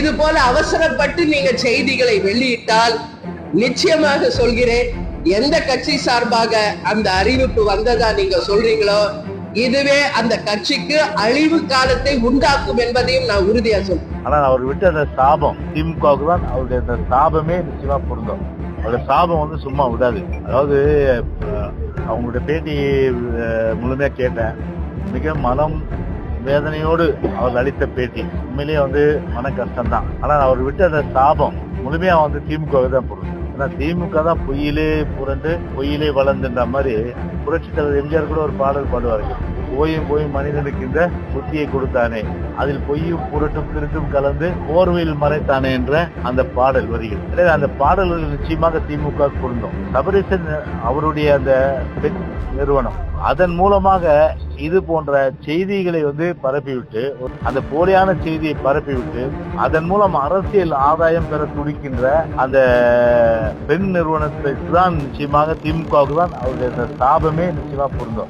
இது போல அவசரப்பட்டு நீங்க செய்திகளை வெளியிட்டால் நிச்சயமாக சொல்கிறேன், எந்த கட்சி சார்பாக அந்த அறிவிப்பு வந்ததா நீங்க சொல்றீங்களோ இதுவே அந்த கட்சிக்கு அழிவு காலத்தை உண்டாக்கும் என்பதையும் நான் உறுதியா சொல்றேன். ஆனா அவர் விட்டு அந்த சாபம் திமுகவுக்கு தான் அவருடைய அந்த சாபமே நிச்சயமா பொருந்தும். அவருடைய சாபம் சும்மா விடாது. அதாவது அவங்களுடைய பேட்டி முழுமையா கேட்டேன். மிக மனம் வேதனையோடு அவர் அளித்த பேட்டி. உண்மையிலேயே மன கஷ்டம்தான். ஆனா அவர் விட்டு அந்த சாபம் முழுமையா திமுகவுக்கு தான் பொருந்தும். ஏன்னா திமுக தான் பொய்யிலே புரண்டு பொய்யிலே வளர்ந்துன்ற மாதிரி புரட்சி தலைவர் எம்ஜிஆர் கூட ஒரு பாடல் பாடுவார்கள். போய் மனிதனுக்கு இந்த புத்தியை கொடுத்தானே, அதில் பொய்யும் புரட்டும் திருட்டும் கலந்து போர்வையில் மறைத்தானே என்ற அந்த பாடல் வருகிறது. எனவே அந்த பாடல்கள் நிச்சயமாக திமுக பொருந்தும். சபரீசன் அவருடைய அந்த பெண் நிறுவனம் அதன் மூலமாக இது போன்ற செய்திகளை பரப்பிவிட்டு, அந்த போலியான செய்தியை பரப்பிவிட்டு அதன் மூலம் அரசியல் ஆதாயம் பெற துடிக்கின்ற அந்த பெண் நிறுவனத்தை தான் நிச்சயமாக திமுகவுக்கு தான் அவருடைய சாபமே நிச்சயமா பொருந்தும்.